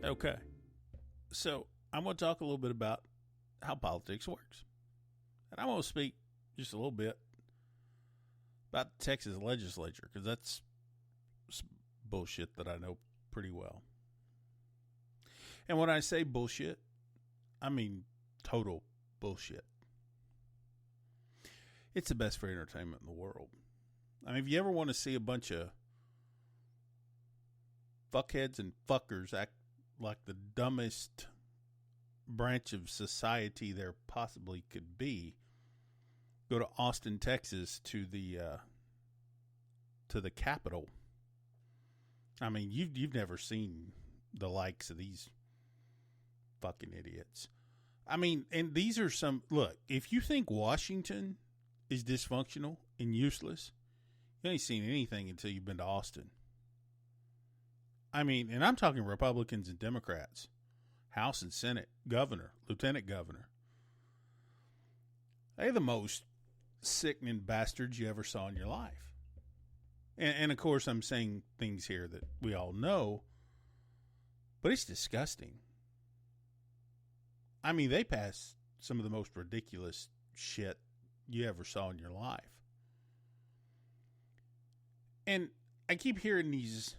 Okay. So I'm going to talk a little bit about how politics works. And I'm going to speak just a little bit about the Texas legislature, because that's bullshit that I know pretty well. And when I say bullshit, I mean total bullshit. It's the best for entertainment in the world. I mean, if you ever want to see a bunch of fuckheads and fuckers act like the dumbest branch of society there possibly could be, go to Austin, Texas, to the Capitol. I mean, you've never seen the likes of these fucking idiots. I mean, and these are some, look, if you think Washington is dysfunctional and useless, you ain't seen anything until you've been to Austin. I mean, and I'm talking Republicans and Democrats, House and Senate, governor, lieutenant governor. They're the most sickening bastards you ever saw in your life. And of course, I'm saying things here that we all know, but it's disgusting. I mean, they pass some of the most ridiculous shit you ever saw in your life. And I keep hearing these,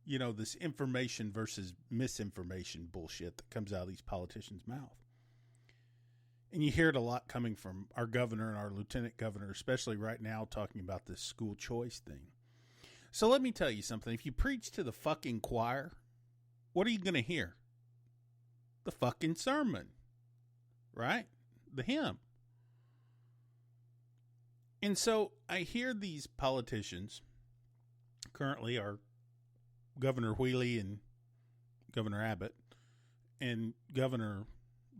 this information versus misinformation bullshit that comes out of these politicians' mouth. And you hear it a lot coming from our governor and our lieutenant governor, especially right now, talking about this school choice thing. So let me tell you something. If you preach to the fucking choir, what are you going to hear? The fucking sermon, right? The hymn. And so I hear these politicians, currently our Governor Wheely and Governor Abbott, and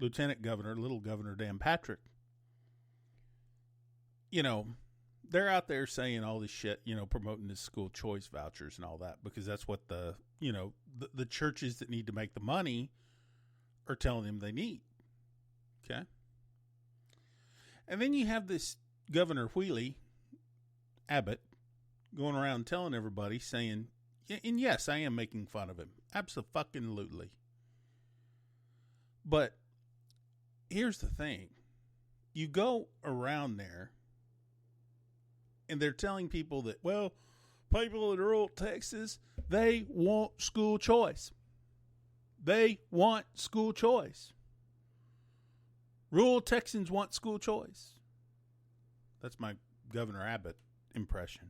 Lieutenant Governor, Little Governor Dan Patrick, they're out there saying all this shit, promoting this school choice vouchers and all that, because that's what the churches that need to make the money are telling them they need. Okay. And then you have this Governor Wheely, Abbott, going around telling everybody, saying, and yes, I am making fun of him. Abso-fucking-lutely. But here's the thing. You go around there and they're telling people that, well, people in rural Texas, they want school choice. They want school choice. Rural Texans want school choice. That's my Governor Abbott impression.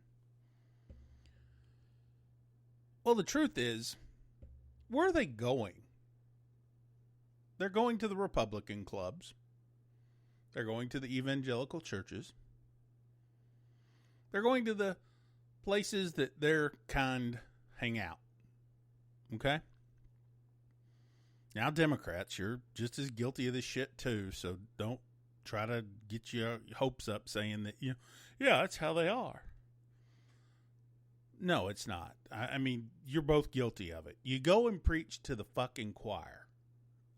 Well, the truth is, where are they going? They're going to the Republican clubs. They're going to the evangelical churches. They're going to the places that their kind hang out. Okay? Now, Democrats, you're just as guilty of this shit too, so don't try to get your hopes up saying that, yeah, that's how they are. No, it's not. I mean, you're both guilty of it. You go and preach to the fucking choir,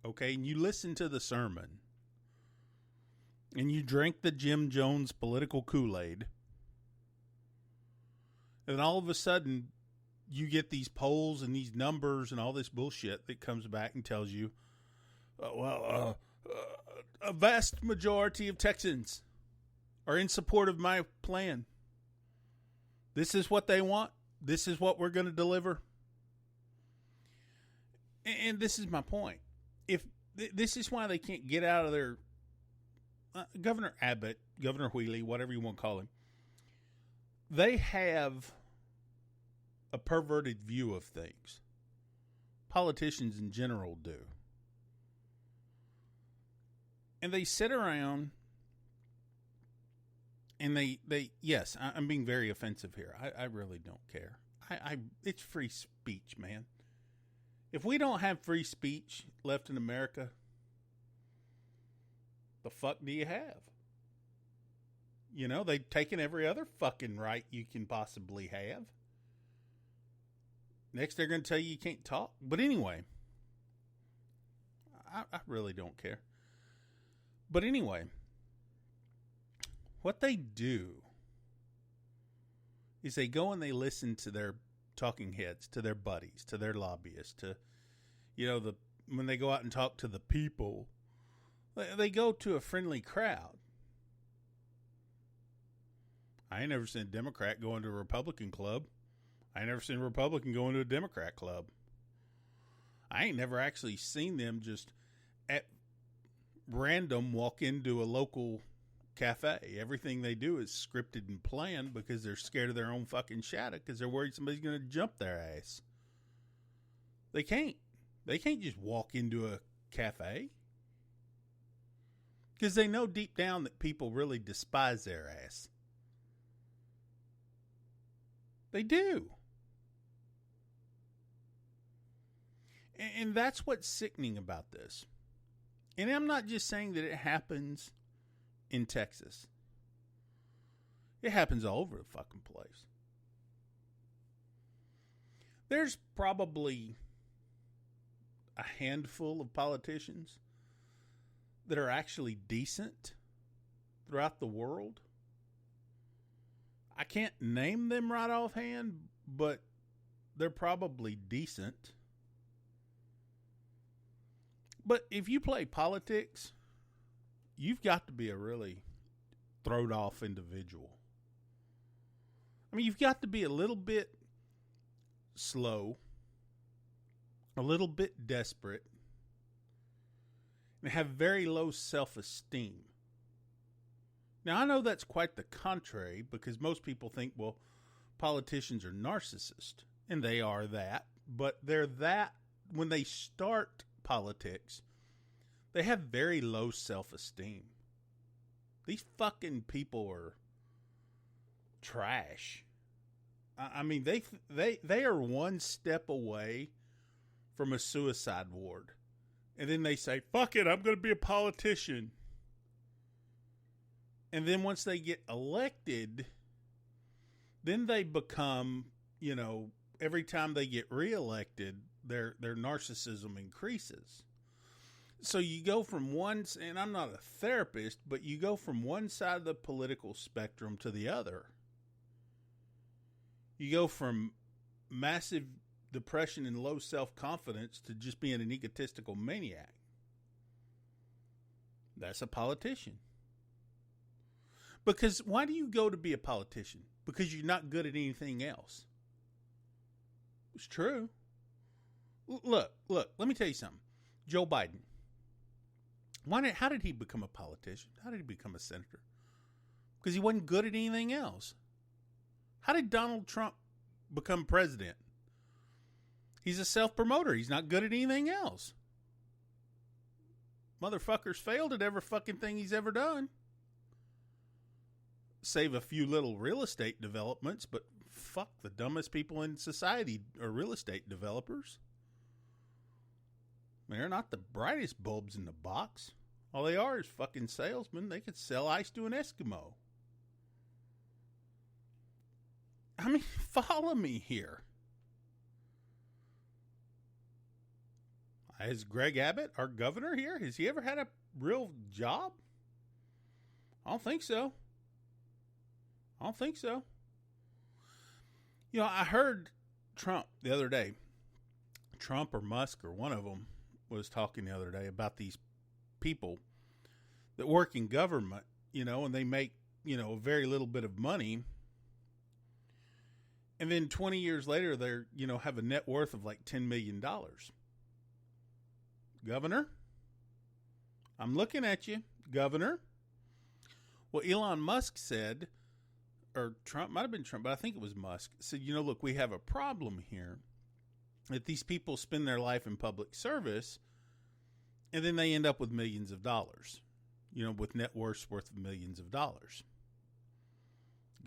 okay? And you listen to the sermon. And you drink the Jim Jones political Kool-Aid. And all of a sudden, you get these polls and these numbers and all this bullshit that comes back and tells you, a vast majority of Texans are in support of my plan. This is what they want. This is what we're going to deliver. And this is my point. If this is why they can't get out of their Governor Abbott, Governor Wheely, whatever you want to call him, they have a perverted view of things. Politicians in general do. And they sit around and they yes, I'm being very offensive here. I really don't care. It's free speech, man. If we don't have free speech left in America, the fuck do you have? They've taken every other fucking right you can possibly have. Next, they're going to tell you can't talk. But anyway, I really don't care. But anyway, what they do is they go and they listen to their talking heads, to their buddies, to their lobbyists, to, The when they go out and talk to the people, they go to a friendly crowd. I ain't never seen a Democrat going to a Republican club. I ain't never seen a Republican going to a Democrat club. I ain't never actually seen them just at random walk into a local cafe. Everything they do is scripted and planned because they're scared of their own fucking shadow because they're worried somebody's going to jump their ass. They can't. They can't just walk into a cafe because they know deep down that people really despise their ass. They do. And that's what's sickening about this. And I'm not just saying that it happens in Texas. It happens all over the fucking place. There's probably a handful of politicians that are actually decent throughout the world. I can't name them right offhand, but they're probably decent. But if you play politics, you've got to be a really throwed off individual. I mean, you've got to be a little bit slow, a little bit desperate, and have very low self-esteem. Now, I know that's quite the contrary because most people think, well, politicians are narcissists, and they are that, but they're that when they start politics, they have very low self-esteem. These fucking people are trash. I mean, they are one step away from a suicide ward. And then they say, fuck it, I'm going to be a politician. And then once they get elected, then they become, every time they get reelected, their narcissism increases. So you go from one, and I'm not a therapist, but you go from one side of the political spectrum to the other. You go from massive depression and low self-confidence to just being an egotistical maniac. That's a politician. Because why do you go to be a politician? Because you're not good at anything else. It's true. Look, let me tell you something. Joe Biden. How did he become a politician? How did he become a senator? Because he wasn't good at anything else. How did Donald Trump become president? He's a self-promoter. He's not good at anything else. Motherfucker's failed at every fucking thing he's ever done. Save a few little real estate developments, but fuck, the dumbest people in society are real estate developers. They're not the brightest bulbs in the box. All they are is fucking salesmen. They could sell ice to an Eskimo. I mean, follow me here. Has Greg Abbott, our governor here, has he ever had a real job? I don't think so. I heard Trump the other day. Trump or Musk or one of them was talking the other day about these people that work in government, and they make, a very little bit of money. And then 20 years later, they're, have a net worth of like $10 million. Governor, I'm looking at you, Governor. Well, Elon Musk said, or Trump, might have been Trump, but I think it was Musk, said, look, we have a problem here that these people spend their life in public service and then they end up with millions of dollars, with net worths worth of millions of dollars.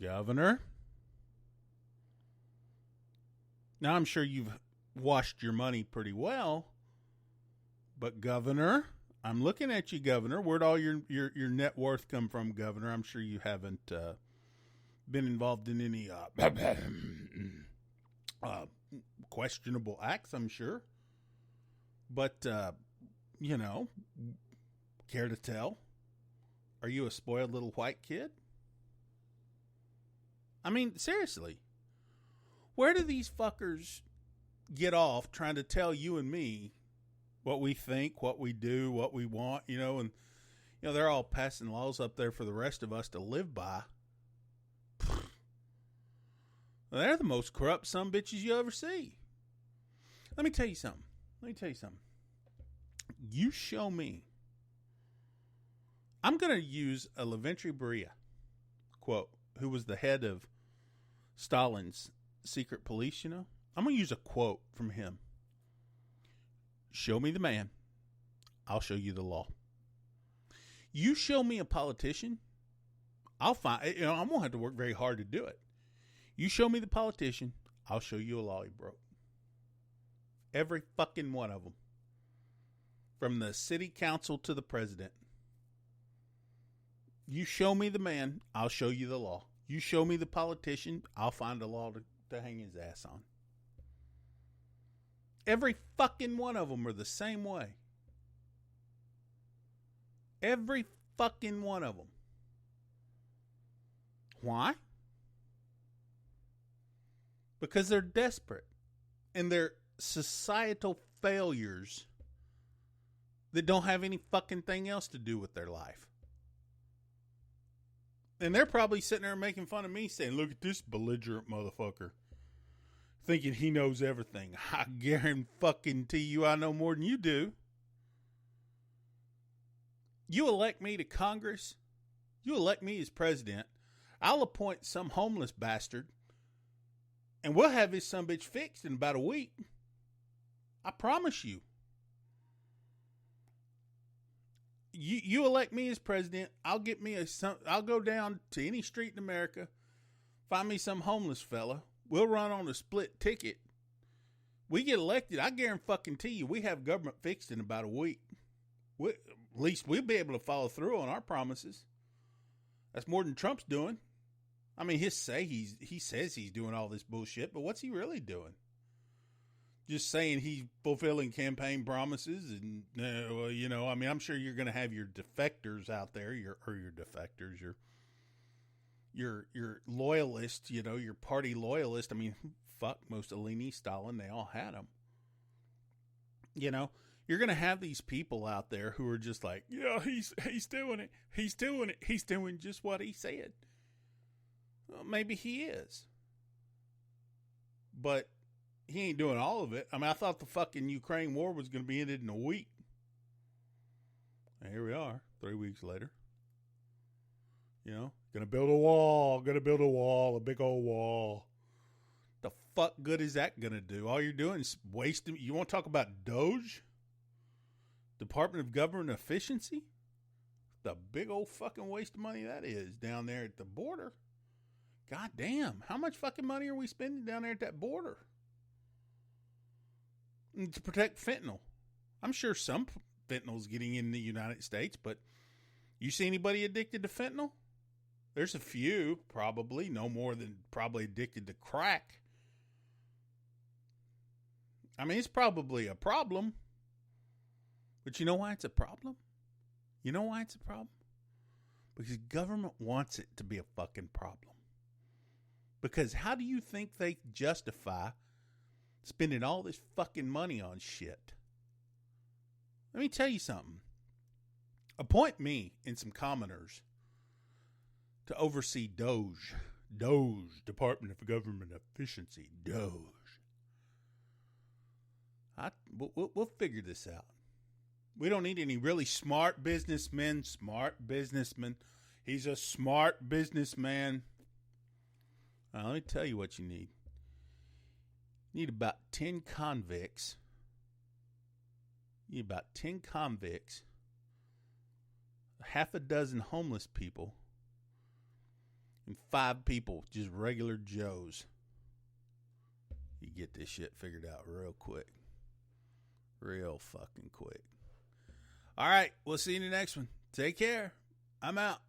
Governor. Now, I'm sure you've washed your money pretty well, but Governor, I'm looking at you, Governor. Where'd all your net worth come from, Governor? I'm sure you haven't been involved in any questionable acts, I'm sure. But, care to tell? Are you a spoiled little white kid? I mean, seriously. Where do these fuckers get off trying to tell you and me what we think, what we do, what we want, and they're all passing laws up there for the rest of us to live by. They're the most corrupt sumbitches you ever see. Let me tell you something. You show me. I'm going to use a Lavrentiy Beria quote, who was the head of Stalin's secret police, I'm going to use a quote from him. Show me the man, I'll show you the law. You show me a politician, I'll find, I'm going to have to work very hard to do it. You show me the politician, I'll show you a law he broke. Every fucking one of them. From the city council to the president. You show me the man, I'll show you the law. You show me the politician, I'll find a law to hang his ass on. Every fucking one of them are the same way. Every fucking one of them. Why? Because they're desperate. And they're societal failures that don't have any fucking thing else to do with their life. And they're probably sitting there making fun of me saying, look at this belligerent motherfucker. Thinking he knows everything. I guarantee you I know more than you do. You elect me to Congress. You elect me as president. I'll appoint some homeless bastard. And we'll have his sumbitch fixed in about a week. I promise you. You elect me as president. I'll go down to any street in America. Find me some homeless fella. We'll run on a split ticket. We get elected. I guarantee you we have government fixed in about a week. At least we'll be able to follow through on our promises. That's more than Trump's doing. I mean, he says he's doing all this bullshit, but what's he really doing? Just saying he's fulfilling campaign promises, and I'm sure you're going to have your defectors out there, your loyalists, your party loyalists. I mean, fuck, Mussolini, Stalin, they all had them. You're going to have these people out there who are just like, yeah, he's doing it. He's doing it. He's doing just what he said. Well, maybe he is. But he ain't doing all of it. I mean, I thought the fucking Ukraine war was going to be ended in a week. And here we are, 3 weeks later. Gonna build a wall, a big old wall. The fuck good is that gonna do? All you're doing is wasting. You want to talk about Doge? Department of Government Efficiency? The big old fucking waste of money that is down there at the border. God damn, how much fucking money are we spending down there at that border? And to protect fentanyl. I'm sure some fentanyl's getting in the United States, but you see anybody addicted to fentanyl? There's a few, probably, no more than probably addicted to crack. I mean, it's probably a problem. But you know why it's a problem? Because government wants it to be a fucking problem. Because how do you think they justify spending all this fucking money on shit? Let me tell you something. Appoint me and some commoners to oversee Doge, Department of Government Efficiency, Doge. We'll figure this out. We don't need any really smart businessmen. He's a smart businessman. Let me tell you what you need. You need about 10 convicts. Half a dozen homeless people, and 5 people, just regular Joes. You get this shit figured out real quick. Real fucking quick. All right, we'll see you in the next one. Take care. I'm out.